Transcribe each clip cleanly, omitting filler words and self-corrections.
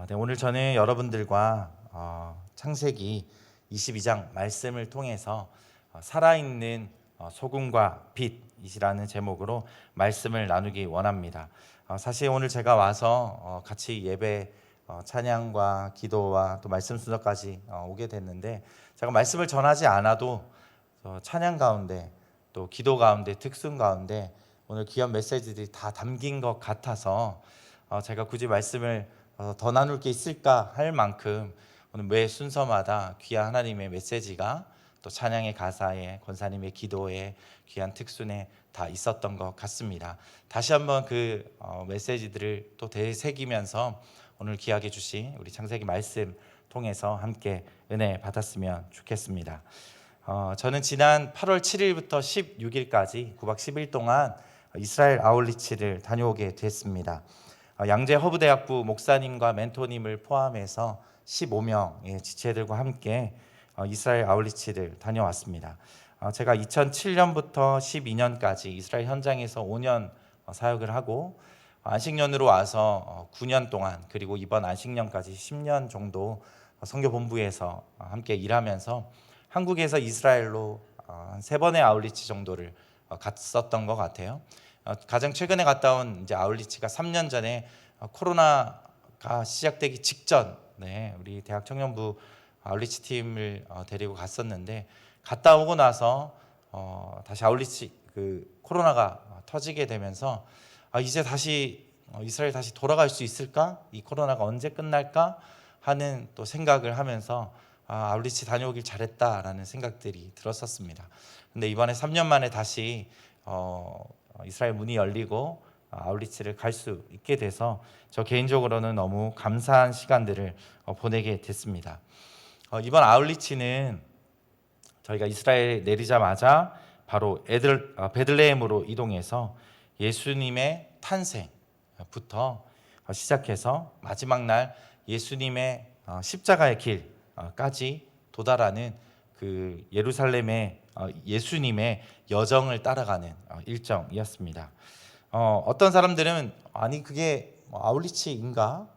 네, 오늘 저는 여러분들과 창세기 22장 말씀을 통해서 살아있는 소금과 빛이라는 제목으로 말씀을 나누기 원합니다. 사실 오늘 제가 와서 같이 예배 찬양과 기도와 또 말씀 순서까지 오게 됐는데, 제가 말씀을 전하지 않아도 찬양 가운데 또 기도 가운데 특순 가운데 오늘 귀한 메시지들이 다 담긴 것 같아서 제가 굳이 말씀을 더 나눌 게 있을까 할 만큼 오늘 매 순서마다 귀한 하나님의 메시지가 또 찬양의 가사에, 권사님의 기도에, 귀한 특순에 다 있었던 것 같습니다. 다시 한번 그 메시지들을 또 되새기면서 오늘 귀하게 주신 우리 창세기 말씀 통해서 함께 은혜 받았으면 좋겠습니다. 저는 지난 8월 7일부터 16일까지 9박 10일 동안 이스라엘 아울리치를 다녀오게 됐습니다. 양재 허브대학부 목사님과 멘토님을 포함해서 15명의 지체들과 함께 이스라엘 아울리치를 다녀왔습니다. 제가 2007년부터 12년까지 이스라엘 현장에서 5년 사역을 하고 안식년으로 와서 9년 동안, 그리고 이번 안식년까지 10년 정도 선교본부에서 함께 일하면서 한국에서 이스라엘로 한 3번의 아울리치 정도를 갔었던 것 같아요. 가장 최근에 갔다 온 이제 아울리치가 3년 전에 코로나가 시작되기 직전에 우리 대학 청년부 아울리치 팀을 데리고 갔었는데, 갔다 오고 나서 다시 아울리치 코로나가 터지게 되면서 이제 다시 이스라엘 다시 돌아갈 수 있을까? 이 코로나가 언제 끝날까? 하는 또 생각을 하면서 아울리치 다녀오길 잘했다라는 생각들이 들었었습니다. 근데 이번에 3년 만에 다시 이스라엘 문이 열리고 아울리치를 갈 수 있게 돼서 저 개인적으로는 너무 감사한 시간들을 보내게 됐습니다. 이번 아울리치는 저희가 이스라엘에 내리자마자 바로 베들레헴으로 이동해서 예수님의 탄생부터 시작해서 마지막 날 예수님의 십자가의 길까지 도달하는 그 예루살렘의 예수님의 여정을 따라가는 일정이었습니다. 어떤 사람들은 아니 그게 아울리치인가,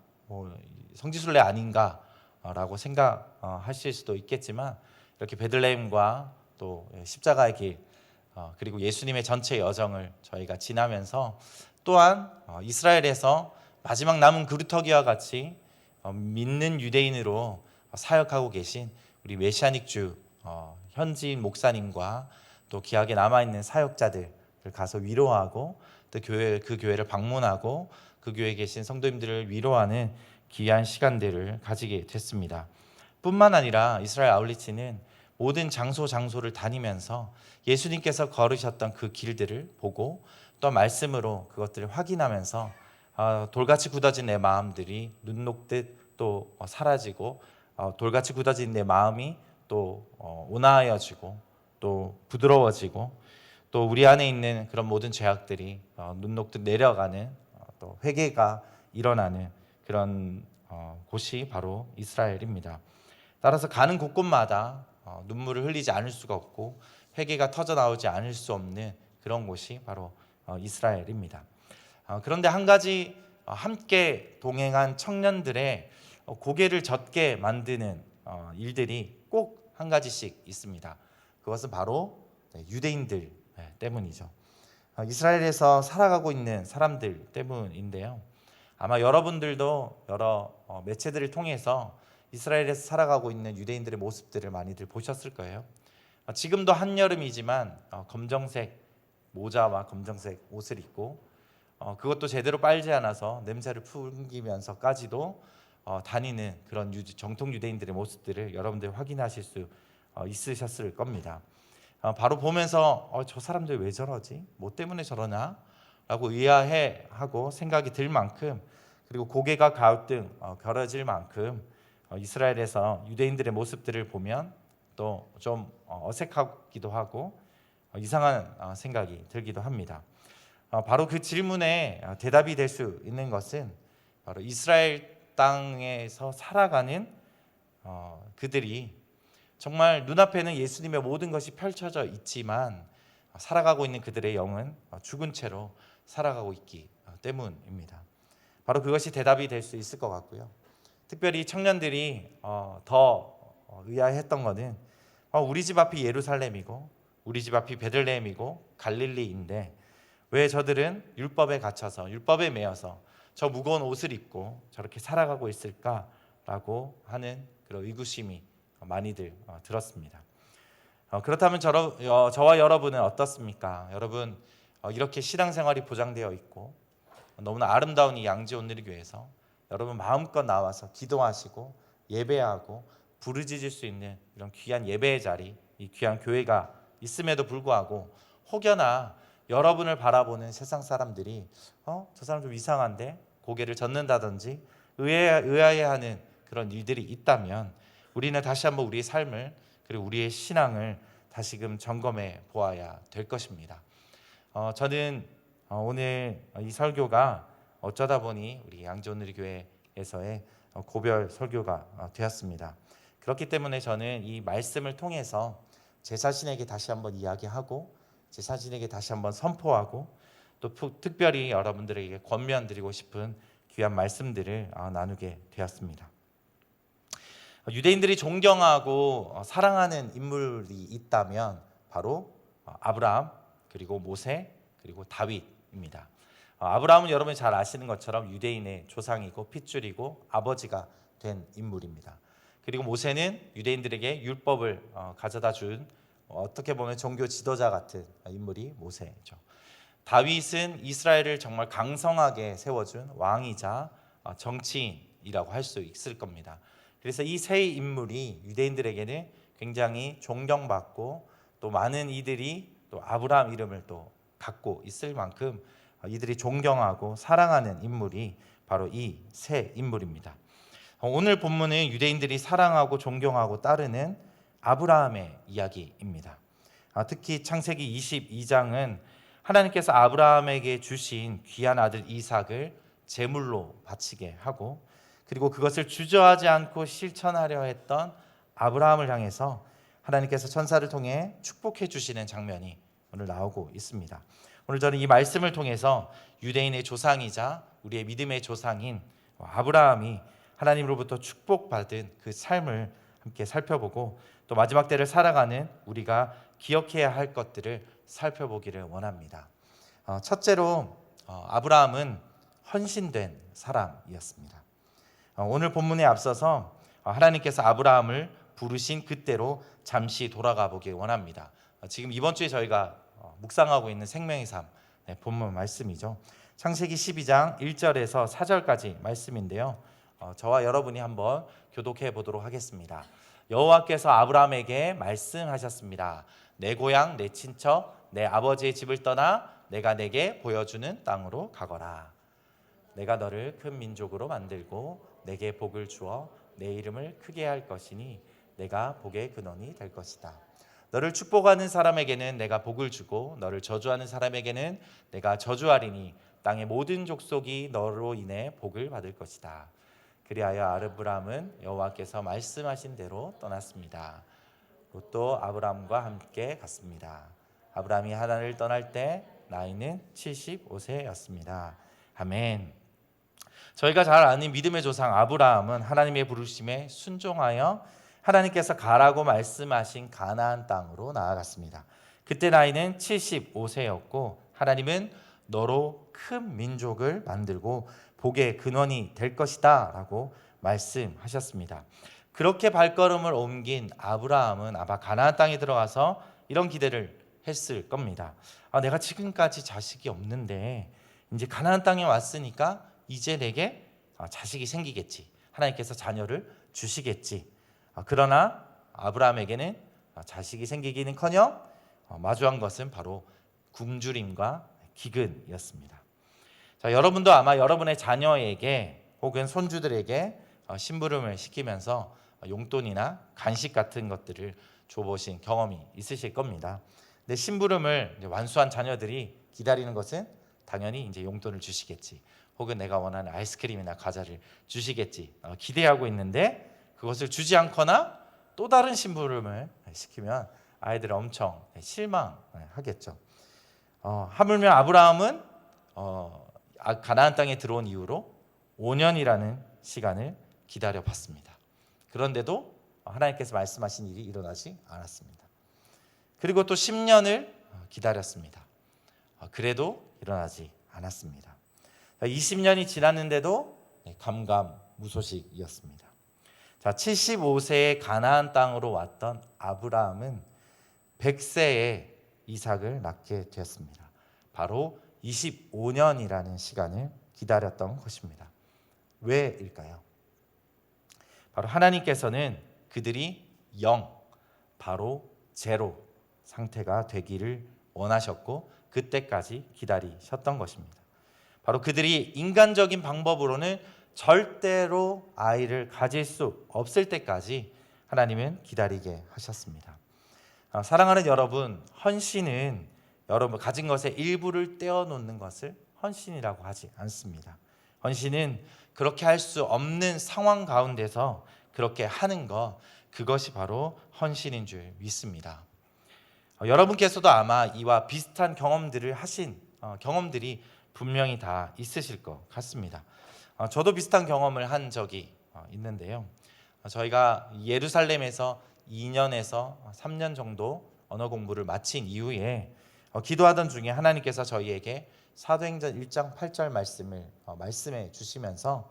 성지순례 아닌가라고 생각하실 수도 있겠지만, 이렇게 베들레헴과 또 십자가의 길 그리고 예수님의 전체 여정을 저희가 지나면서 또한 이스라엘에서 마지막 남은 그루터기와 같이 믿는 유대인으로 사역하고 계신 우리 메시아닉 주 현지인 목사님과 또 귀하게 남아있는 사역자들을 가서 위로하고, 또 그 교회를 방문하고 그 교회에 계신 성도님들을 위로하는 귀한 시간들을 가지게 됐습니다. 뿐만 아니라 이스라엘 아울리치는 모든 장소를 다니면서 예수님께서 걸으셨던 그 길들을 보고 또 말씀으로 그것들을 확인하면서 돌같이 굳어진 내 마음들이 눈 녹듯 또 사라지고, 돌같이 굳어진 내 마음이 또 온화해지고 또 부드러워지고, 또 우리 안에 있는 그런 모든 죄악들이 눈 녹듯 내려가는 또 회개가 일어나는 그런 곳이 바로 이스라엘입니다. 따라서 가는 곳곳마다 눈물을 흘리지 않을 수가 없고 회개가 터져 나오지 않을 수 없는 그런 곳이 바로 이스라엘입니다. 그런데 한 가지 함께 동행한 청년들의 고개를 젓게 만드는 일들이 꼭 한 가지씩 있습니다. 그것은 바로 유대인들 때문이죠. 이스라엘에서 살아가고 있는 사람들 때문인데요. 아마 여러분들도 여러 매체들을 통해서 이스라엘에서 살아가고 있는 유대인들의 모습들을 많이들 보셨을 거예요. 지금도 한여름이지만 검정색 모자와 검정색 옷을 입고 그것도 제대로 빨지 않아서 냄새를 풍기면서까지도 다니는 그런 정통 유대인들의 모습들을 여러분들 확인하실 수 있으셨을 겁니다. 바로 보면서 저 사람들 왜 저러지? 뭐 때문에 저러나? 라고 의아해하고 생각이 들 만큼, 그리고 고개가 가우등 결어질 만큼 이스라엘에서 유대인들의 모습들을 보면 또 좀 어색하기도 하고 이상한 생각이 들기도 합니다. 바로 그 질문에 대답이 될 수 있는 것은 바로 이스라엘 땅에서 살아가는 그들이 정말 눈앞에는 예수님의 모든 것이 펼쳐져 있지만 살아가고 있는 그들의 영은 죽은 채로 살아가고 있기 때문입니다. 바로 그것이 대답이 될 수 있을 것 같고요. 특별히 청년들이 더 의아해했던 것은 우리 집 앞이 예루살렘이고 우리 집 앞이 베들레헴이고 갈릴리인데 왜 저들은 율법에 갇혀서 율법에 매여서 저 무거운 옷을 입고 저렇게 살아가고 있을까라고 하는 그런 의구심이 많이들 들었습니다. 그렇다면 저와 여러분은 어떻습니까? 여러분 이렇게 신앙생활이 보장되어 있고 너무나 아름다운 이 양지 온누리교회에서 여러분 마음껏 나와서 기도하시고 예배하고 부르짖을 수 있는 이런 귀한 예배의 자리, 이 귀한 교회가 있음에도 불구하고 혹여나 여러분을 바라보는 세상 사람들이 저 사람 좀 이상한데 고개를 젓는다든지 의아해하는 그런 일들이 있다면 우리는 다시 한번 우리의 삶을 그리고 우리의 신앙을 다시금 점검해 보아야 될 것입니다. 저는 오늘 이 설교가 어쩌다 보니 우리 양지온누리교회에서의 고별 설교가 되었습니다. 그렇기 때문에 저는 이 말씀을 통해서 제 자신에게 다시 한번 이야기하고 제 자신에게 다시 한번 선포하고 또 특별히 여러분들에게 권면드리고 싶은 귀한 말씀들을 나누게 되었습니다. 유대인들이 존경하고 사랑하는 인물이 있다면 바로 아브라함 그리고 모세 그리고 다윗입니다. 아브라함은 여러분이 잘 아시는 것처럼 유대인의 조상이고 핏줄이고 아버지가 된 인물입니다. 그리고 모세는 유대인들에게 율법을 가져다 준 어떻게 보면 종교 지도자 같은 인물이 모세죠. 다윗은 이스라엘을 정말 강성하게 세워준 왕이자 정치인이라고 할 수 있을 겁니다. 그래서 이 세 인물이 유대인들에게는 굉장히 존경받고 또 많은 이들이 또 아브라함 이름을 또 갖고 있을 만큼 이들이 존경하고 사랑하는 인물이 바로 이 세 인물입니다. 오늘 본문은 유대인들이 사랑하고 존경하고 따르는 아브라함의 이야기입니다. 특히 창세기 22장은 하나님께서 아브라함에게 주신 귀한 아들 이삭을 제물로 바치게 하고 그리고 그것을 주저하지 않고 실천하려 했던 아브라함을 향해서 하나님께서 천사를 통해 축복해 주시는 장면이 오늘 나오고 있습니다. 오늘 저는 이 말씀을 통해서 유대인의 조상이자 우리의 믿음의 조상인 아브라함이 하나님으로부터 축복받은 그 삶을 함께 살펴보고 또 마지막 때를 살아가는 우리가 기억해야 할 것들을 살펴보기를 원합니다. 첫째로 아브라함은 헌신된 사람이었습니다. 오늘 본문에 앞서서 하나님께서 아브라함을 부르신 그때로 잠시 돌아가 보길 원합니다. 지금 이번 주에 저희가 묵상하고 있는 생명의 삶 본문 말씀이죠. 창세기 12장 1절에서 4절까지 말씀인데요. 저와 여러분이 한번 교독해 보도록 하겠습니다. 여호와께서 아브라함에게 말씀하셨습니다. 내 고향, 내 친척, 내 아버지의 집을 떠나 내가 내게 보여주는 땅으로 가거라. 내가 너를 큰 민족으로 만들고 내게 복을 주어 내 이름을 크게 할 것이니 내가 복의 근원이 될 것이다. 너를 축복하는 사람에게는 내가 복을 주고 너를 저주하는 사람에게는 내가 저주하리니 땅의 모든 족속이 너로 인해 복을 받을 것이다. 그리하여 아브라함은 여호와께서 말씀하신 대로 떠났습니다. 롯도 아브라함과 함께 갔습니다. 아브라함이 하란을 떠날 때 나이는 75세였습니다. 아멘. 저희가 잘 아는 믿음의 조상 아브라함은 하나님의 부르심에 순종하여 하나님께서 가라고 말씀하신 가나안 땅으로 나아갔습니다. 그때 나이는 75세였고 하나님은 너로 큰 민족을 만들고 복의 근원이 될 것이다 라고 말씀하셨습니다. 그렇게 발걸음을 옮긴 아브라함은 아마 가나안 땅에 들어가서 이런 기대를 했을 겁니다. 내가 지금까지 자식이 없는데 이제 가나안 땅에 왔으니까 이제 내게 자식이 생기겠지. 하나님께서 자녀를 주시겠지. 그러나 아브라함에게는 자식이 생기기는커녕 마주한 것은 바로 굶주림과 기근이었습니다. 자, 여러분도 아마 여러분의 자녀에게 혹은 손주들에게 심부름을 시키면서 용돈이나 간식 같은 것들을 줘보신 경험이 있으실 겁니다. 근데 심부름을 완수한 자녀들이 기다리는 것은 당연히 이제 용돈을 주시겠지. 혹은 내가 원하는 아이스크림이나 과자를 주시겠지 기대하고 있는데 그것을 주지 않거나 또 다른 심부름을 시키면 아이들은 엄청 실망하겠죠. 하물며 아브라함은 가나안 땅에 들어온 이후로 5년이라는 시간을 기다려 봤습니다. 그런데도 하나님께서 말씀하신 일이 일어나지 않았습니다. 그리고 또 10년을 기다렸습니다. 그래도 일어나지 않았습니다. 20년이 지났는데도 감감무소식이었습니다. 자, 75세에 가나안 땅으로 왔던 아브라함은 100세에 이삭을 낳게 되었습니다. 바로 25년이라는 시간을 기다렸던 것입니다. 왜일까요? 바로 하나님께서는 그들이 0, 바로 제로 상태가 되기를 원하셨고 그때까지 기다리셨던 것입니다. 바로 그들이 인간적인 방법으로는 절대로 아이를 가질 수 없을 때까지 하나님은 기다리게 하셨습니다. 사랑하는 여러분, 헌신은 여러분 가진 것의 일부를 떼어놓는 것을 헌신이라고 하지 않습니다. 헌신은 그렇게 할 수 없는 상황 가운데서 그렇게 하는 것, 그것이 바로 헌신인 줄 믿습니다. 여러분께서도 아마 이와 비슷한 경험들을 하신 경험들이 분명히 다 있으실 것 같습니다. 저도 비슷한 경험을 한 적이 있는데요. 저희가 예루살렘에서 2년에서 3년 정도 언어 공부를 마친 이후에 기도하던 중에 하나님께서 저희에게 사도행전 1장 8절 말씀을 말씀해 주시면서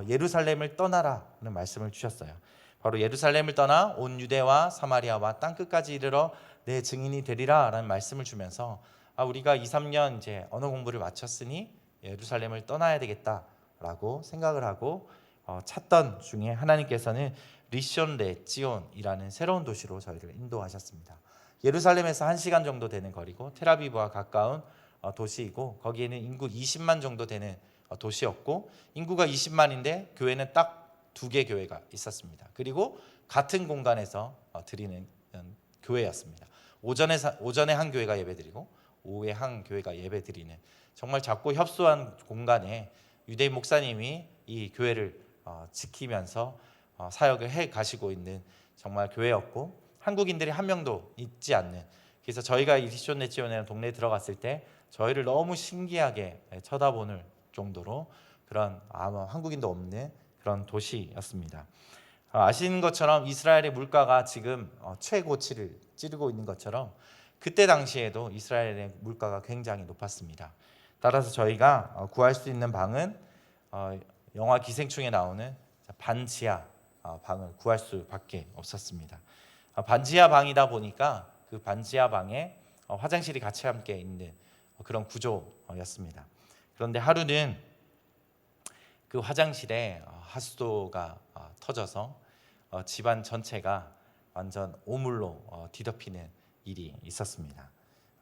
예루살렘을 떠나라는 말씀을 주셨어요. 바로 예루살렘을 떠나 온 유대와 사마리아와 땅 끝까지 이르러 내 증인이 되리라라는 말씀을 주면서 우리가 2, 3년 이제 언어 공부를 마쳤으니 예루살렘을 떠나야 되겠다라고 생각을 하고 찾던 중에 하나님께서는 리숀 레지온이라는 새로운 도시로 저희를 인도하셨습니다. 예루살렘에서 1시간 정도 되는 거리고 텔아비브와 가까운 도시이고 거기에는 인구 20만 정도 되는 도시였고 인구가 20만인데 교회는 딱 2개 교회가 있었습니다. 그리고 같은 공간에서 드리는 교회였습니다. 오전에 한 교회가 예배드리고 오후에 한 교회가 예배드리는 정말 작고 협소한 공간에 유대인 목사님이 이 교회를 지키면서 사역을 해 가시고 있는 정말 교회였고 한국인들이 한 명도 있지 않는, 그래서 저희가 이 리숀 레지온이라는 동네에 들어갔을 때 저희를 너무 신기하게 쳐다보는 정도로 그런 아마 한국인도 없는 그런 도시였습니다. 아시는 것처럼 이스라엘의 물가가 지금 최고치를 찌르고 있는 것처럼 그때 당시에도 이스라엘의 물가가 굉장히 높았습니다. 따라서 저희가 구할 수 있는 방은 영화 기생충에 나오는 반지하 방을 구할 수밖에 없었습니다. 반지하 방이다 보니까 그 반지하 방에 화장실이 같이 함께 있는 그런 구조였습니다. 그런데 하루는 그 화장실에 하수도가 터져서 집안 전체가 완전 오물로 뒤덮이는 일이 있었습니다.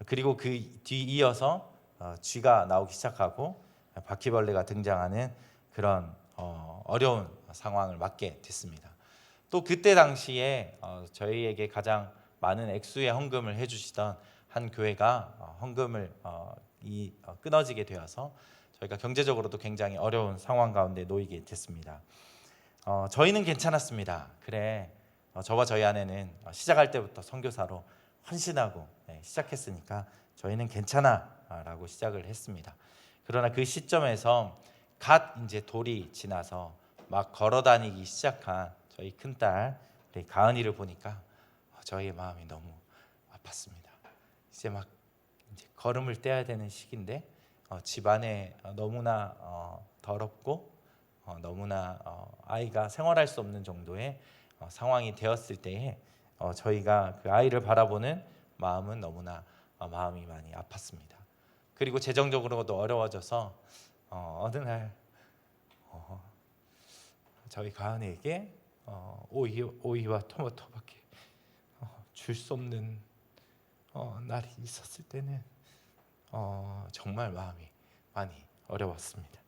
그리고 그 뒤이어서 쥐가 나오기 시작하고 바퀴벌레가 등장하는 그런 어려운 상황을 맞게 됐습니다. 또 그때 당시에 저희에게 가장 많은 액수의 헌금을 해주시던 한 교회가 헌금을 끊어지게 되어서 저희가 경제적으로도 굉장히 어려운 상황 가운데 놓이게 됐습니다. 저희는 괜찮았습니다. 그래, 저와 저희 아내는 시작할 때부터 선교사로 헌신하고 시작했으니까 저희는 괜찮아라고 시작을 했습니다. 그러나 그 시점에서 갓 이제 돌이 지나서 막 걸어다니기 시작한 저희 큰딸 우리 가은이를 보니까 저희의 마음이 너무 아팠습니다. 이제 막 이제 걸음을 떼야 되는 시기인데 집안에 너무나 더럽고 너무나 아이가 생활할 수 없는 정도의 상황이 되었을 때에 저희가 그 아이를 바라보는 마음은 너무나 마음이 많이 아팠습니다. 그리고 재정적으로도 어려워져서 어느 날 저희 가은이에게 오이와 토마토밖에 줄 수 없는 날이 있었을 때는 정말 마음이 많이 어려웠습니다.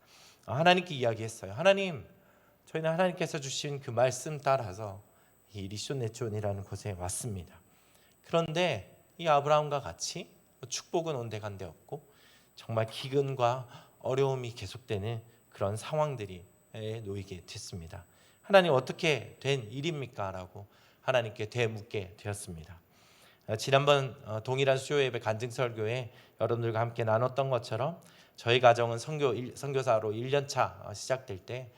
하나님께 이야기했어요. 하나님, 저희는 하나님께서 주신 그 말씀 따라서 이 리숀 레지온이라는 곳에 왔습니다. 그런데 이 아브라함과 같이 축복은 온데간데 없고 정말 기근과 어려움이 계속되는 그런 상황들이 놓이게 됐습니다. 하나님, 어떻게 된 일입니까? 라고 하나님께 되묻게 되었습니다. 지난번 동일한 수요 예배 간증설교에 여러분들과 함께 나눴던 것처럼 저희 가정은 선교사로 1년차 시작될 때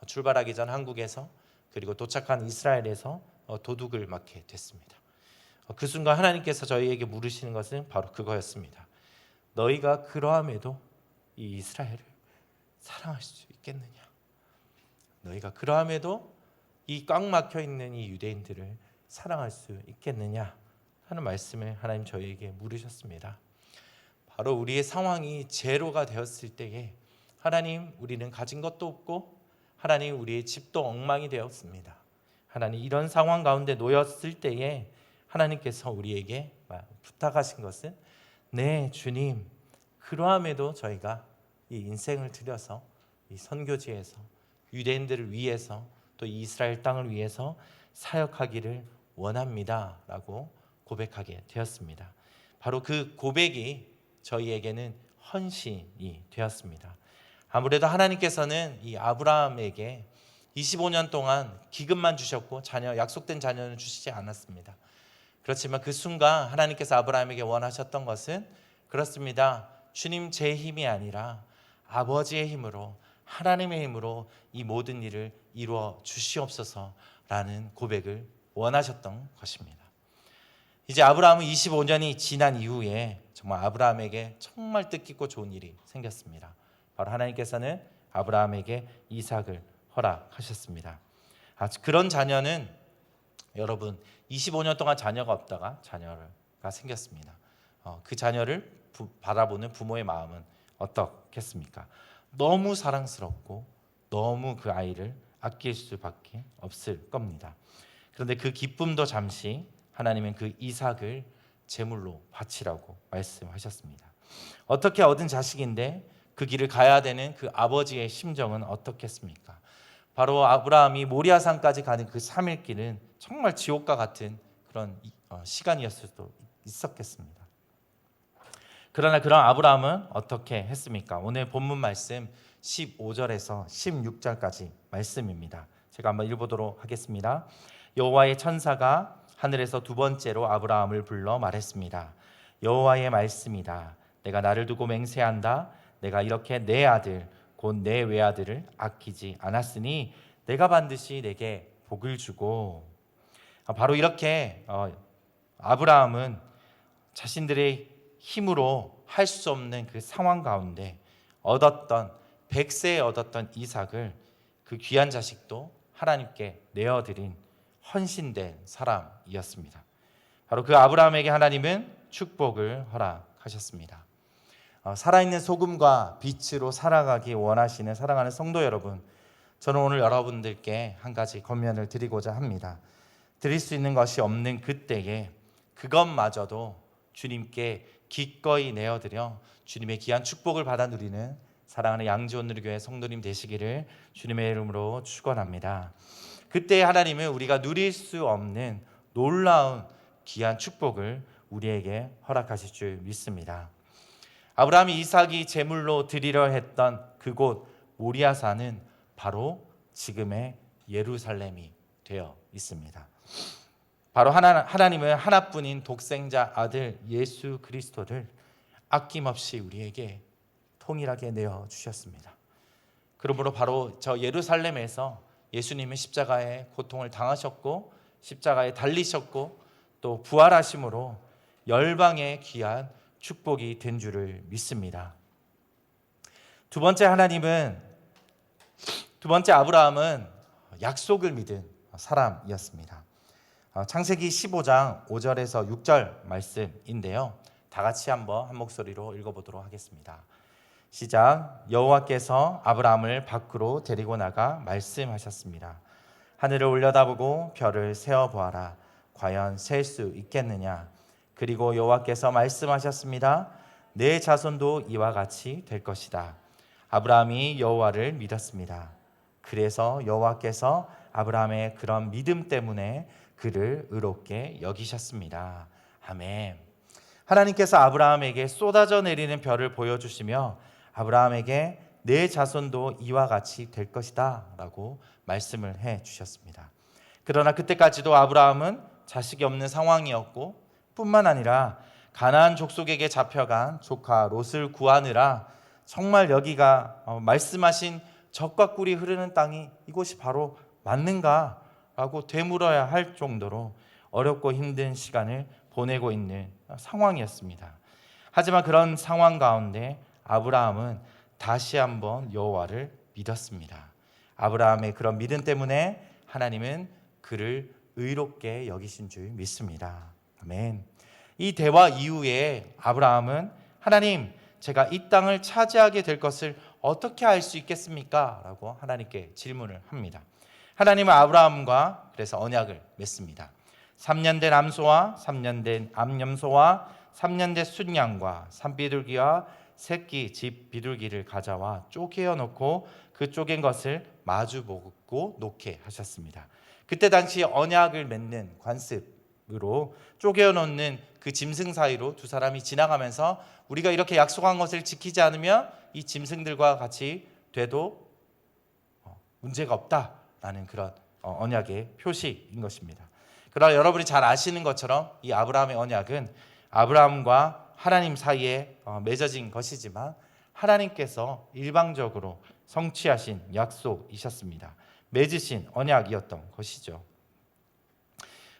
출발하기 전 한국에서 그리고 도착한 이스라엘에서 도둑을 맞게 됐습니다. 그 순간 하나님께서 저희에게 물으시는 것은 바로 그거였습니다. 너희가 그러함에도 이 이스라엘을 사랑할 수 있겠느냐? 너희가 그러함에도 이 꽉 막혀 있는 이 유대인들을 사랑할 수 있겠느냐? 하는 말씀을 하나님 저희에게 물으셨습니다. 바로 우리의 상황이 제로가 되었을 때에 하나님, 우리는 가진 것도 없고 하나님, 우리의 집도 엉망이 되었습니다. 하나님, 이런 상황 가운데 놓였을 때에 하나님께서 우리에게 부탁하신 것은 네 주님, 그러함에도 저희가 이 인생을 들여서 이 선교지에서 유대인들을 위해서 또 이스라엘 땅을 위해서 사역하기를 원합니다 라고 고백하게 되었습니다. 바로 그 고백이 저희에게는 헌신이 되었습니다. 아무래도 하나님께서는 이 아브라함에게 25년 동안 기근만 주셨고 약속된 자녀는 주시지 않았습니다. 그렇지만 그 순간 하나님께서 아브라함에게 원하셨던 것은 그렇습니다. 주님, 제 힘이 아니라 아버지의 힘으로, 하나님의 힘으로 이 모든 일을 이루어 주시옵소서라는 고백을 원하셨던 것입니다. 이제 아브라함은 25년이 지난 이후에 정말 아브라함에게 정말 뜻깊고 좋은 일이 생겼습니다. 바로 하나님께서는 아브라함에게 이삭을 허락하셨습니다. 그런 자녀는 여러분 25년 동안 자녀가 없다가 자녀가 생겼습니다. 그 자녀를 바라보는 부모의 마음은 어떻겠습니까? 너무 사랑스럽고 너무 그 아이를 아낄 수밖에 없을 겁니다. 그런데 그 기쁨도 잠시 하나님은 그 이삭을 제물로 바치라고 말씀하셨습니다. 어떻게 얻은 자식인데 그 길을 가야 되는 그 아버지의 심정은 어떻겠습니까? 바로 아브라함이 모리아산까지 가는 그 3일 길은 정말 지옥과 같은 그런 시간이었을 수도 있었겠습니다. 그러나 그런 아브라함은 어떻게 했습니까? 오늘 본문 말씀 15절에서 16절까지 말씀입니다. 제가 한번 읽어보도록 하겠습니다. 여호와의 천사가 하늘에서 두 번째로 아브라함을 불러 말했습니다. 여호와의 말씀이다. 내가 나를 두고 맹세한다. 내가 이렇게 내 아들 곧 내 외아들을 아끼지 않았으니 내가 반드시 내게 복을 주고. 바로 이렇게 아브라함은 자신들의 힘으로 할 수 없는 그 상황 가운데 얻었던 100세에 얻었던 이삭을, 그 귀한 자식도 하나님께 내어드린 헌신된 사람이었습니다. 바로 그 아브라함에게 하나님은 축복을 허락하셨습니다. 살아있는 소금과 빛으로 살아가기 원하시는 사랑하는 성도 여러분, 저는 오늘 여러분들께 한 가지 권면을 드리고자 합니다. 드릴 수 있는 것이 없는 그때에 그것마저도 주님께 기꺼이 내어드려 주님의 귀한 축복을 받아 누리는 사랑하는 양지온누리교회 성도님 되시기를 주님의 이름으로 축원합니다. 그때 하나님은 우리가 누릴 수 없는 놀라운 귀한 축복을 우리에게 허락하실 줄 믿습니다. 아브라함이 이삭이 제물로 드리려 했던 그곳 모리아산은 바로 지금의 예루살렘이 되어 있습니다. 바로 하나님은 하나뿐인 독생자 아들 예수 그리스도를 아낌없이 우리에게 통일하게 내어주셨습니다. 그러므로 바로 저 예루살렘에서 예수님은 십자가의 고통을 당하셨고 십자가에 달리셨고 또 부활하심으로 열방의 귀한 축복이 된 줄을 믿습니다. 두 번째 아브라함은 약속을 믿은 사람이었습니다. 창세기 15장 5절에서 6절 말씀인데요. 다 같이 한번 한 목소리로 읽어보도록 하겠습니다. 시작. 여호와께서 아브라함을 밖으로 데리고 나가 말씀하셨습니다. 하늘을 올려다보고 별을 세어보아라. 과연 셀 수 있겠느냐? 그리고 여호와께서 말씀하셨습니다. 내 자손도 이와 같이 될 것이다. 아브라함이 여호와를 믿었습니다. 그래서 여호와께서 아브라함의 그런 믿음 때문에 그를 의롭게 여기셨습니다. 아멘. 하나님께서 아브라함에게 쏟아져 내리는 별을 보여주시며 아브라함에게 내 자손도 이와 같이 될 것이다 라고 말씀을 해주셨습니다. 그러나 그때까지도 아브라함은 자식이 없는 상황이었고 뿐만 아니라 가나안 족속에게 잡혀간 조카 롯을 구하느라 정말 여기가 말씀하신 젖과 꿀이 흐르는 땅이 이곳이 바로 맞는가? 라고 되물어야 할 정도로 어렵고 힘든 시간을 보내고 있는 상황이었습니다. 하지만 그런 상황 가운데 아브라함은 다시 한번 여호와를 믿었습니다. 아브라함의 그런 믿음 때문에 하나님은 그를 의롭게 여기신 줄 믿습니다. 아멘. 이 대화 이후에 아브라함은 하나님, 제가 이 땅을 차지하게 될 것을 어떻게 알 수 있겠습니까? 라고 하나님께 질문을 합니다. 하나님은 아브라함과 그래서 언약을 맺습니다. 3년 된 암소와 3년 된 암염소와 3년 된 순양과 산비둘기와 새끼 집 비둘기를 가져와 쪼개어 놓고 그 쪼갠 것을 마주 보고 놓게 하셨습니다. 그때 당시 언약을 맺는 관습으로 쪼개어 놓는 그 짐승 사이로 두 사람이 지나가면서 우리가 이렇게 약속한 것을 지키지 않으면 이 짐승들과 같이 돼도 문제가 없다라는 그런 언약의 표시인 것입니다. 그러나 여러분이 잘 아시는 것처럼 이 아브라함의 언약은 아브라함과 하나님 사이에 맺어진 것이지만 하나님께서 일방적으로 성취하신 약속이셨습니다. 맺으신 언약이었던 것이죠.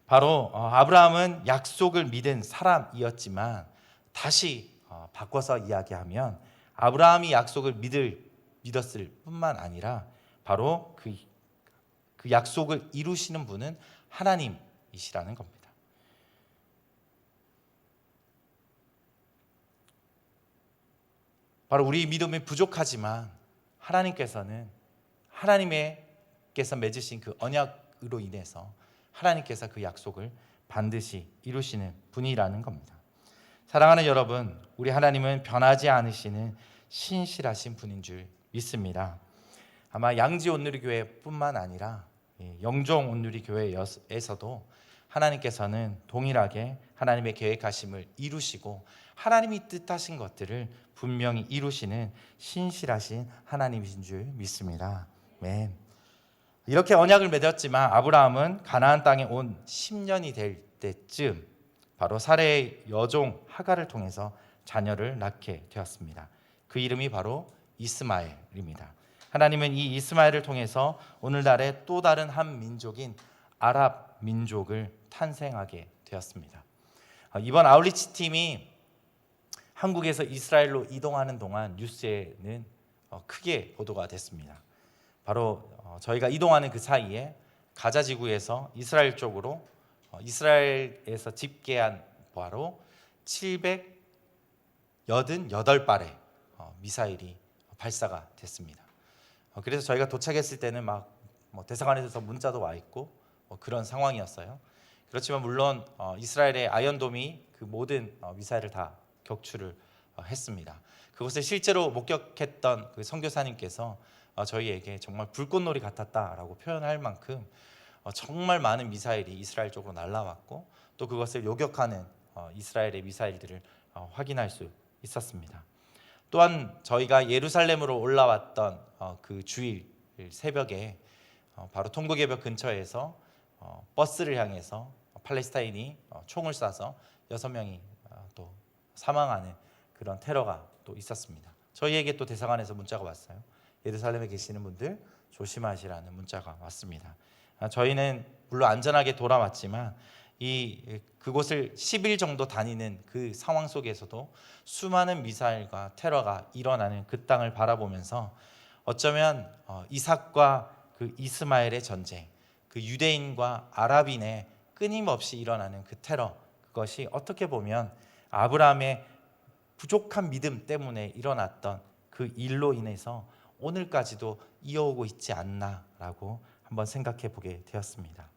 바로 아브라함은 약속을 믿은 사람이었지만 다시 바꿔서 이야기하면 아브라함이 약속을 믿었을 뿐만 아니라 바로 그 약속을 이루시는 분은 하나님이시라는 겁니다. 바로 우리 믿음이 부족하지만 하나님께서 맺으신 그 언약으로 인해서 하나님께서 그 약속을 반드시 이루시는 분이라는 겁니다. 사랑하는 여러분, 우리 하나님은 변하지 않으시는 신실하신 분인 줄 믿습니다. 아마 양지 온누리교회뿐만 아니라 영종 온누리교회에서도 하나님께서는 동일하게 하나님의 계획하심을 이루시고 하나님이 뜻하신 것들을 분명히 이루시는 신실하신 하나님이신 줄 믿습니다. 아멘. 이렇게 언약을 맺었지만 아브라함은 가나안 땅에 온 10년이 될 때쯤 바로 사레의 여종 하갈을 통해서 자녀를 낳게 되었습니다. 그 이름이 바로 이스마엘입니다. 하나님은 이 이스마엘을 통해서 오늘날의 또 다른 한 민족인 아랍 민족을 탄생하게 되었습니다. 이번 아울리치 팀이 한국에서 이스라엘로 이동하는 동안 뉴스에는 크게 보도가 됐습니다. 바로 저희가 이동하는 그 사이에 가자 지구에서 이스라엘 쪽으로 이스라엘에서 집계한 바로 788발의 미사일이 발사가 됐습니다. 그래서 저희가 도착했을 때는 막 대사관에서 문자도 와 있고 그런 상황이었어요. 그렇지만 물론 이스라엘의 아이언돔이 그 모든 미사일을 다 격추를 했습니다. 그것을 실제로 목격했던 그 선교사님께서 저희에게 정말 불꽃놀이 같았다라고 표현할 만큼 정말 많은 미사일이 이스라엘 쪽으로 날아왔고 또 그것을 요격하는 이스라엘의 미사일들을 확인할 수 있었습니다. 또한 저희가 예루살렘으로 올라왔던 그 주일 새벽에 바로 통곡예벽 근처에서 버스를 향해서 팔레스타인이 총을 쏴서 6명이 또 사망하는 그런 테러가 또 있었습니다. 저희에게 또 대사관에서 문자가 왔어요. 예루살렘에 계시는 분들 조심하시라는 문자가 왔습니다. 저희는 물론 안전하게 돌아왔지만 그곳을 10일 정도 다니는 그 상황 속에서도 수많은 미사일과 테러가 일어나는 그 땅을 바라보면서 어쩌면 이삭과 그 이스마엘의 전쟁, 그 유대인과 아랍인의 끊임없이 일어나는 그 테러, 그것이 어떻게 보면 아브라함의 부족한 믿음 때문에 일어났던 그 일로 인해서 오늘까지도 이어오고 있지 않나라고 한번 생각해 보게 되었습니다.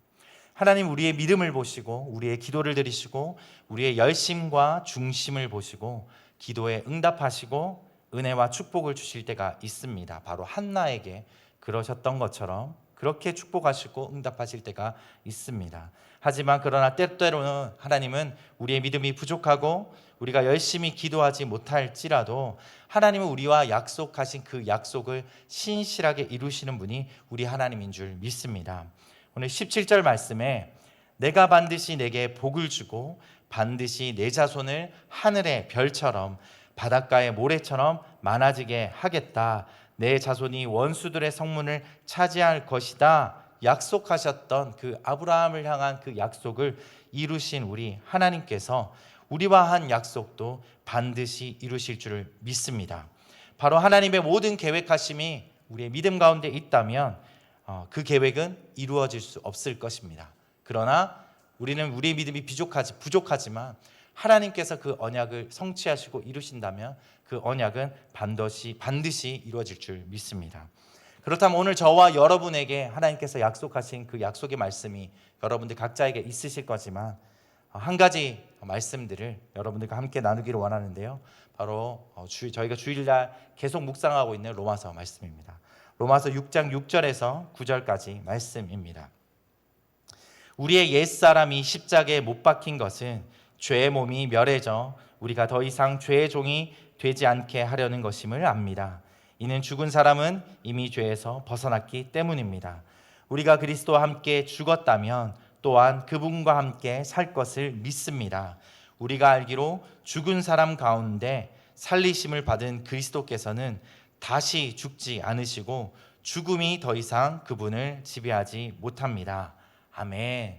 하나님 우리의 믿음을 보시고 우리의 기도를 들으시고 우리의 열심과 중심을 보시고 기도에 응답하시고 은혜와 축복을 주실 때가 있습니다. 바로 한나에게 그러셨던 것처럼 그렇게 축복하시고 응답하실 때가 있습니다. 하지만 그러나 때때로는 하나님은 우리의 믿음이 부족하고 우리가 열심히 기도하지 못할지라도 하나님은 우리와 약속하신 그 약속을 신실하게 이루시는 분이 우리 하나님인 줄 믿습니다. 오늘 17절 말씀에 내가 반드시 내게 복을 주고 반드시 내 자손을 하늘의 별처럼 바닷가의 모래처럼 많아지게 하겠다. 내 자손이 원수들의 성문을 차지할 것이다 약속하셨던 그 아브라함을 향한 그 약속을 이루신 우리 하나님께서 우리와 한 약속도 반드시 이루실 줄을 믿습니다. 바로 하나님의 모든 계획하심이 우리의 믿음 가운데 있다면 그 계획은 이루어질 수 없을 것입니다. 그러나 우리는 우리의 믿음이 부족하지만 하나님께서 그 언약을 성취하시고 이루신다면 그 언약은 반드시 이루어질 줄 믿습니다. 그렇다면 오늘 저와 여러분에게 하나님께서 약속하신 그 약속의 말씀이 여러분들 각자에게 있으실 거지만 한 가지 말씀들을 여러분들과 함께 나누기를 원하는데요. 바로 저희가 주일날 계속 묵상하고 있는 로마서 말씀입니다. 로마서 6장 6절에서 9절까지 말씀입니다. 우리의 옛사람이 십자가에 못 박힌 것은 죄의 몸이 멸해져 우리가 더 이상 죄의 종이 되지 않게 하려는 것임을 압니다. 이는 죽은 사람은 이미 죄에서 벗어났기 때문입니다. 우리가 그리스도와 함께 죽었다면 또한 그분과 함께 살 것을 믿습니다. 우리가 알기로 죽은 사람 가운데 살리심을 받은 그리스도께서는 다시 죽지 않으시고 죽음이 더 이상 그분을 지배하지 못합니다. 아멘.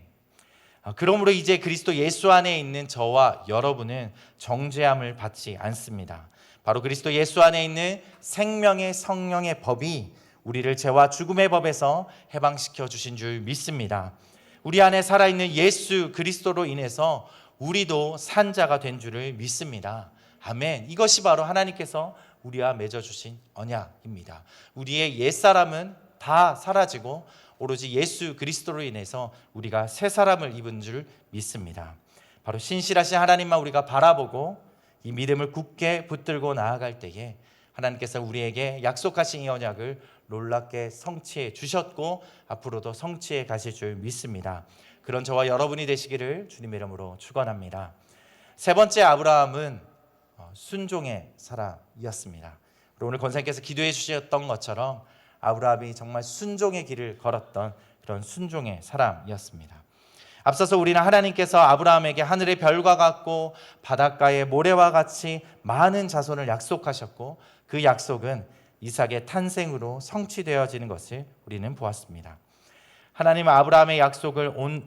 그러므로 이제 그리스도 예수 안에 있는 저와 여러분은 정죄함을 받지 않습니다. 바로 그리스도 예수 안에 있는 생명의 성령의 법이 우리를 죄와 죽음의 법에서 해방시켜 주신 줄 믿습니다. 우리 안에 살아있는 예수 그리스도로 인해서 우리도 산 자가 된 줄을 믿습니다. 아멘. 이것이 바로 하나님께서 우리와 맺어주신 언약입니다. 우리의 옛사람은 다 사라지고 오로지 예수 그리스도로 인해서 우리가 새 사람을 입은 줄 믿습니다. 바로 신실하신 하나님만 우리가 바라보고 이 믿음을 굳게 붙들고 나아갈 때에 하나님께서 우리에게 약속하신 이 언약을 놀랍게 성취해 주셨고 앞으로도 성취해 가실 줄 믿습니다. 그런 저와 여러분이 되시기를 주님의 이름으로 축원합니다. 세 번째, 아브라함은 순종의 사람이었습니다. 오늘 권사님께서 기도해 주셨던 것처럼 아브라함이 정말 순종의 길을 걸었던 그런 순종의 사람이었습니다. 앞서서 우리는 하나님께서 아브라함에게 하늘의 별과 같고 바닷가의 모래와 같이 많은 자손을 약속하셨고 그 약속은 이삭의 탄생으로 성취되어지는 것을 우리는 보았습니다. 아브라함은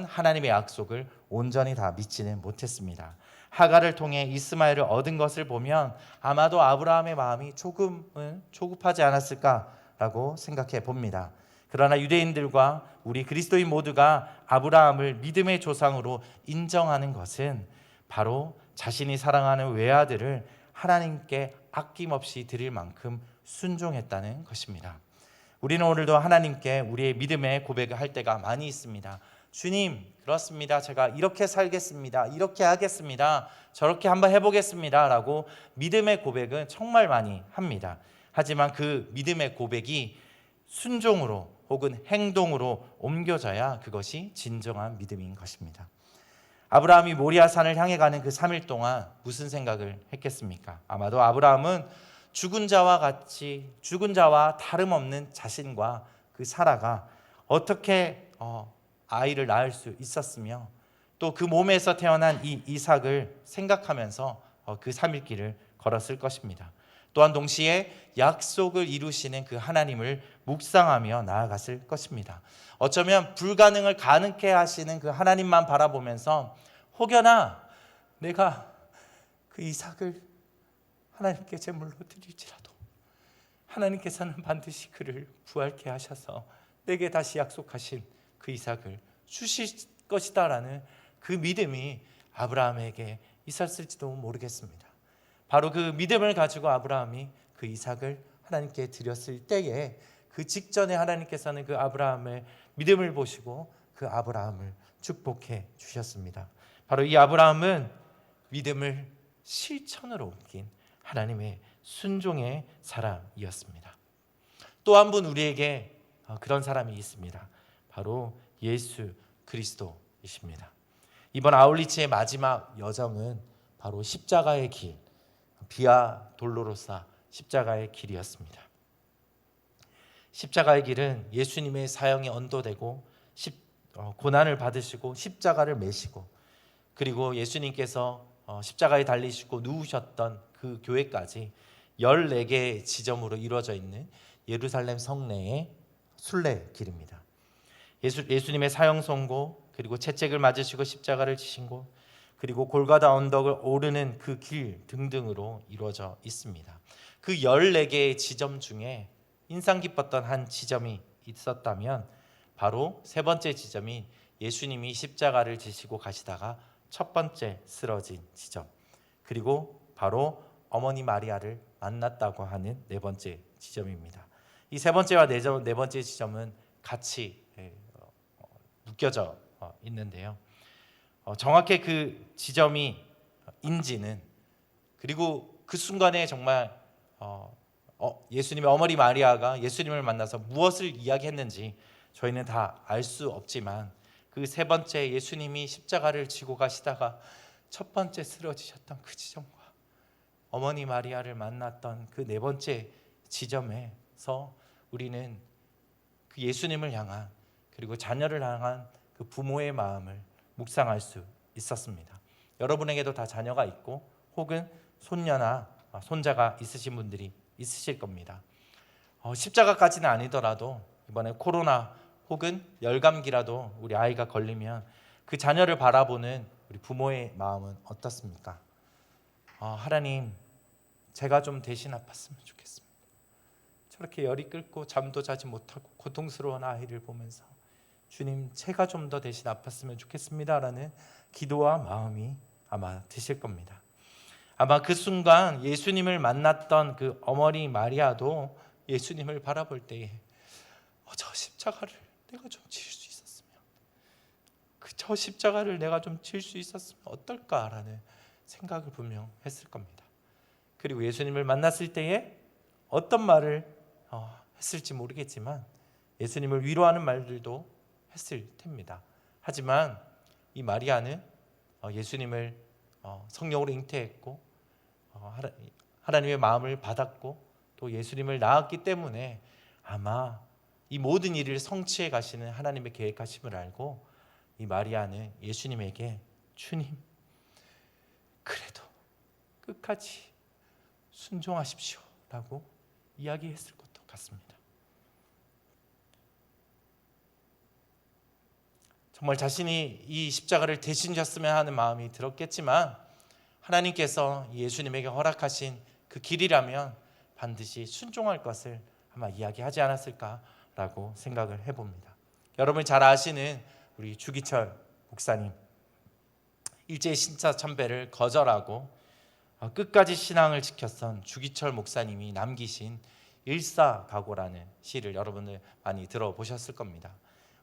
하나님의 약속을 온전히 다 믿지는 못했습니다. 하갈을 통해 이스마엘을 얻은 것을 보면 아마도 아브라함의 마음이 조금은 조급하지 않았을까라고 생각해 봅니다. 그러나 유대인들과 우리 그리스도인 모두가 아브라함을 믿음의 조상으로 인정하는 것은 바로 자신이 사랑하는 외아들을 하나님께 아낌없이 드릴 만큼 순종했다는 것입니다. 우리는 오늘도 하나님께 우리의 믿음의 고백을 할 때가 많이 있습니다. 주님, 그렇습니다. 제가 이렇게 살겠습니다. 이렇게 하겠습니다. 저렇게 한번 해보겠습니다. 라고 믿음의 고백은 정말 많이 합니다. 하지만 그 믿음의 고백이 순종으로 혹은 행동으로 옮겨져야 그것이 진정한 믿음인 것입니다. 아브라함이 모리아산을 향해 가는 그 3일 동안 무슨 생각을 했겠습니까? 아마도 아브라함은 죽은 자와 다름없는 자신과 그 사라가 어떻게 아이를 낳을 수 있었으며 또 그 몸에서 태어난 이 이삭을 생각하면서 그 3일 길을 걸었을 것입니다. 또한 동시에 약속을 이루시는 그 하나님을 묵상하며 나아갔을 것입니다. 어쩌면 불가능을 가능케 하시는 그 하나님만 바라보면서 혹여나 내가 그 이삭을 하나님께 제물로 드릴지라도 하나님께서는 반드시 그를 부활케 하셔서 내게 다시 약속하신 그 이삭을 주실 것이다 라는 그 믿음이 아브라함에게 있었을지도 모르겠습니다. 바로 그 믿음을 가지고 아브라함이 그 이삭을 하나님께 드렸을 때에 그 직전에 하나님께서는 그 아브라함의 믿음을 보시고 그 아브라함을 축복해 주셨습니다. 바로 이 아브라함은 믿음을 실천으로 옮긴 하나님의 순종의 사람이었습니다. 또 한 분 우리에게 그런 사람이 있습니다. 바로 예수 그리스도이십니다. 이번 아울리치의 마지막 여정은 바로 십자가의 길, 비아 돌로로사 십자가의 길이었습니다. 십자가의 길은 예수님의 사형에 언도되고 고난을 받으시고 십자가를 메시고 그리고 예수님께서 십자가에 달리시고 누우셨던 그 교회까지 14개의 지점으로 이루어져 있는 예루살렘 성내의 순례길입니다. 예수님의 사형 선고, 그리고 채찍을 맞으시고 십자가를 지신 곳, 그리고 골고다 언덕을 오르는 그 길 등등으로 이루어져 있습니다. 그 14개의 지점 중에 인상 깊었던 한 지점이 있었다면 바로 세 번째 지점이 예수님이 십자가를 지시고 가시다가 첫 번째 쓰러진 지점, 그리고 바로 어머니 마리아를 만났다고 하는 네 번째 지점입니다. 이 세 번째와 네 번째 지점은 같이 묶여져 있는데요. 정확히 그 지점이 인지는, 그리고 그 순간에 정말 예수님의 어머니 마리아가 예수님을 만나서 무엇을 이야기했는지 저희는 다 알 수 없지만, 그 세 번째 예수님이 십자가를 지고 가시다가 첫 번째 쓰러지셨던 그 지점과 어머니 마리아를 만났던 그 네 번째 지점에서 우리는 그 예수님을 향한, 그리고 자녀를 향한 그 부모의 마음을 묵상할 수 있었습니다. 여러분에게도 다 자녀가 있고 혹은 손녀나 손자가 있으신 분들이 있으실 겁니다. 십자가까지는 아니더라도 이번에 코로나 혹은 열감기라도 우리 아이가 걸리면 그 자녀를 바라보는 우리 부모의 마음은 어떻습니까? 하나님, 제가 좀 대신 아팠으면 좋겠습니다. 저렇게 열이 끓고 잠도 자지 못하고 고통스러운 아이를 보면서 주님, 제가 좀 더 대신 아팠으면 좋겠습니다라는 기도와 마음이 아마 드실 겁니다. 아마 그 순간 예수님을 만났던 그 어머니 마리아도 예수님을 바라볼 때에 저 십자가를 내가 좀 질 수 있었으면, 저 십자가를 내가 좀 질 수 있었으면 어떨까라는 생각을 분명 했을 겁니다. 그리고 예수님을 만났을 때에 어떤 말을 했을지 모르겠지만 예수님을 위로하는 말들도 했을 텐입니다. 하지만 이 마리아는 예수님을 성령으로 잉태했고 하나님의 마음을 받았고 또 예수님을 낳았기 때문에 아마 이 모든 일을 성취해 가시는 하나님의 계획하심을 알고 이 마리아는 예수님에게 주님, 그래도 끝까지 순종하십시오 라고 이야기했을 것도 같습니다. 정말 자신이 이 십자가를 대신 졌으면 하는 마음이 들었겠지만 하나님께서 예수님에게 허락하신 그 길이라면 반드시 순종할 것을 아마 이야기하지 않았을까라고 생각을 해봅니다. 여러분이 잘 아시는 우리 주기철 목사님, 일제의 신사참배를 거절하고 끝까지 신앙을 지켰던 주기철 목사님이 남기신 일사각오라는 시를 여러분들 많이 들어보셨을 겁니다.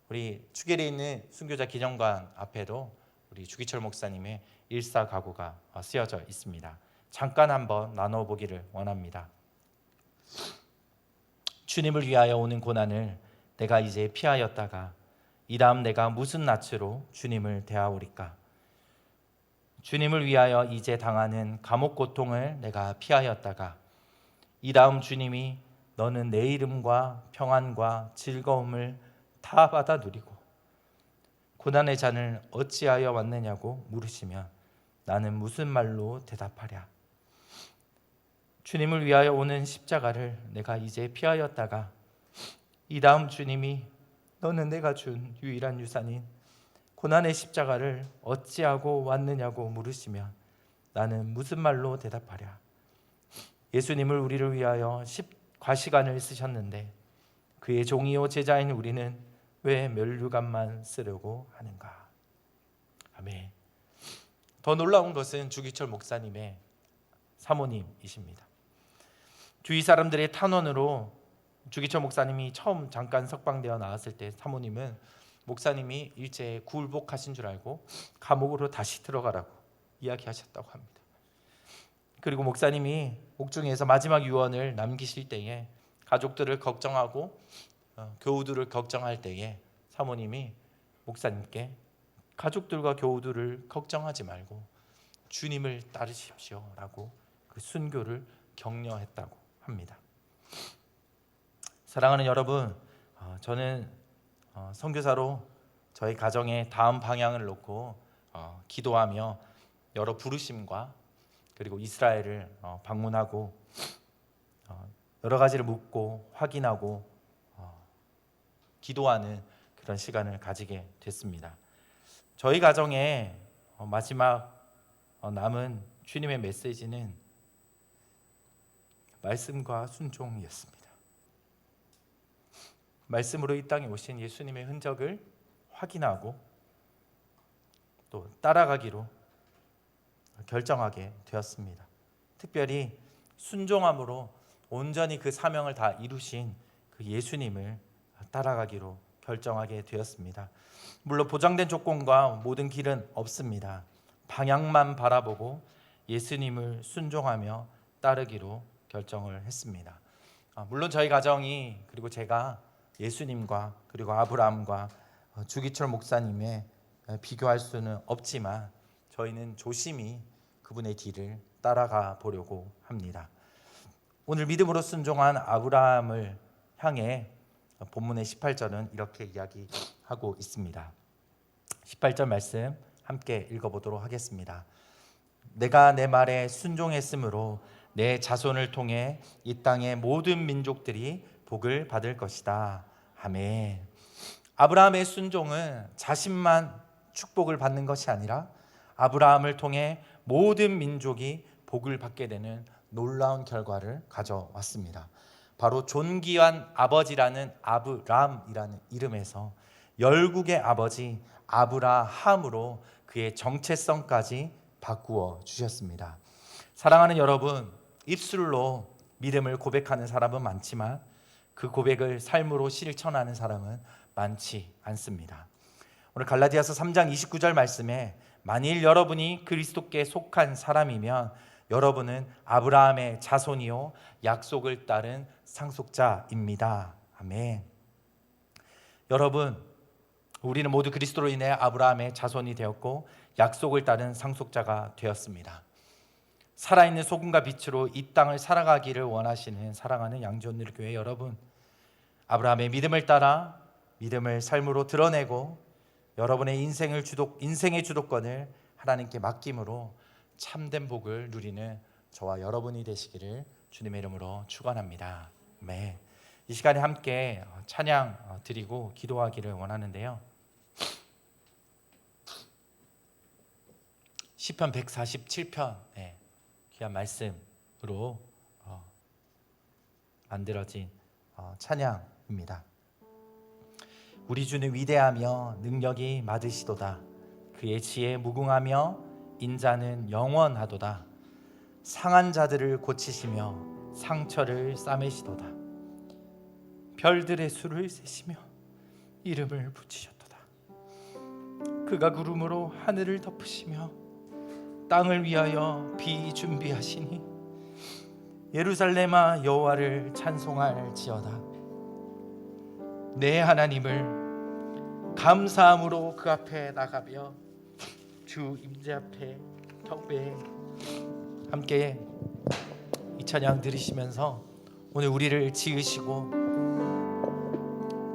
우리 추계리에 있는 순교자 기념관 앞에도 우리 주기철 목사님의 일사각오가 쓰여져 있습니다. 잠깐 한번 나눠보기를 원합니다. 주님을 위하여 오는 고난을 내가 이제 피하였다가 이 다음 내가 무슨 낯으로 주님을 대하오리까? 주님을 위하여 이제 당하는 감옥 고통을 내가 피하였다가 이 다음 주님이 너는 내 이름과 평안과 즐거움을 다 받아 누리고 고난의 잔을 어찌하여 왔느냐고 물으시면 나는 무슨 말로 대답하랴? 주님을 위하여 오는 십자가를 내가 이제 피하였다가 이 다음 주님이 너는 내가 준 유일한 유산인 고난의 십자가를 어찌하고 왔느냐고 물으시면 나는 무슨 말로 대답하랴? 예수님을 우리를 위하여 과시간을 쓰셨는데 그의 종이요 제자인 우리는 왜 면류관만 쓰려고 하는가? 아멘. 더 놀라운 것은 주기철 목사님의 사모님이십니다. 주위 사람들의 탄원으로 주기철 목사님이 처음 잠깐 석방되어 나왔을 때 사모님은 목사님이 일제에 굴복하신 줄 알고 감옥으로 다시 들어가라고 이야기하셨다고 합니다. 그리고 목사님이 옥중에서 마지막 유언을 남기실 때에 가족들을 걱정하고 교우들을 걱정할 때에 사모님이 목사님께 가족들과 교우들을 걱정하지 말고 주님을 따르십시오 라고 그 순교를 격려했다고 합니다. 사랑하는 여러분, 저는 선교사로 저희 가정의 다음 방향을 놓고 기도하며 여러 부르심과 그리고 이스라엘을 방문하고 여러 가지를 묻고 확인하고 기도하는 그런 시간을 가지게 됐습니다. 저희 가정의 마지막 남은 주님의 메시지는 말씀과 순종이었습니다. 말씀으로 이 땅에 오신 예수님의 흔적을 확인하고 또 따라가기로 결정하게 되었습니다. 특별히 순종함으로 온전히 그 사명을 다 이루신 그 예수님을 따라가기로 결정하게 되었습니다. 물론 보장된 조건과 모든 길은 없습니다. 방향만 바라보고 예수님을 순종하며 따르기로 결정을 했습니다. 물론 저희 가정이 그리고 제가 예수님과 그리고 아브라함과 주기철 목사님의 비교할 수는 없지만 저희는 조심히 그분의 길을 따라가 보려고 합니다. 오늘 믿음으로 순종한 아브라함을 향해 본문의 18절은 이렇게 이야기하고 있습니다. 18절 말씀 함께 읽어보도록 하겠습니다. 내가 내 말에 순종했으므로 내 자손을 통해 이 땅의 모든 민족들이 복을 받을 것이다. 아멘. 아브라함의 순종은 자신만 축복을 받는 것이 아니라 아브라함을 통해 모든 민족이 복을 받게 되는 놀라운 결과를 가져왔습니다. 바로 존귀한 아버지라는 아브람이라는 이름에서 열국의 아버지 아브라함으로 그의 정체성까지 바꾸어 주셨습니다. 사랑하는 여러분, 입술로 믿음을 고백하는 사람은 많지만 그 고백을 삶으로 실천하는 사람은 많지 않습니다. 오늘 갈라디아서 3장 29절 말씀에 만일 여러분이 그리스도께 속한 사람이면 여러분은 아브라함의 자손이요 약속을 따른 상속자입니다. 아멘. 여러분, 우리는 모두 그리스도로 인해 아브라함의 자손이 되었고 약속을 따른 상속자가 되었습니다. 살아있는 소금과 빛으로 이 땅을 살아가기를 원하시는 사랑하는 양지온누리교회 여러분, 아브라함의 믿음을 따라 믿음을 삶으로 드러내고 여러분의 인생의 주도권을 하나님께 맡김으로 참된 복을 누리는 저와 여러분이 되시기를 주님의 이름으로 축원합니다. 네. 이 시간에 함께 찬양 드리고 기도하기를 원하는데요. 시편 147편 귀한 말씀으로 만들어진 찬양입니다. 우리 주는 위대하며 능력이 많으시도다. 그의 지혜 무궁하며 인자는 영원하도다. 상한 자들을 고치시며 상처를 싸매시도다. 별들의 수를 세시며 이름을 붙이셨도다. 그가 구름으로 하늘을 덮으시며 땅을 위하여 비 준비하시니 예루살렘아 여호와를 찬송할지어다. 내 하나님을 감사함으로 그 앞에 나가며 주 임재 앞에 경배해. 함께 이 찬양 들으시면서 오늘 우리를 지으시고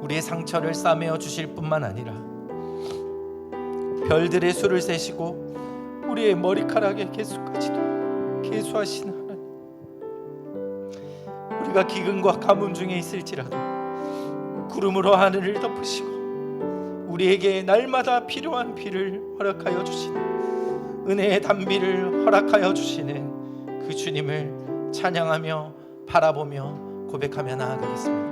우리의 상처를 싸매어 주실 뿐만 아니라 별들의 수를 세시고 우리의 머리카락의 개수까지도 계수하시는 하나님, 우리가 기근과 가뭄 중에 있을지라도 구름으로 하늘을 덮으시고 우리에게 날마다 필요한 비를 허락하여 주시는 은혜의 단비를 허락하여 주시는 그 주님을 찬양하며 바라보며 고백하며 나아가겠습니다.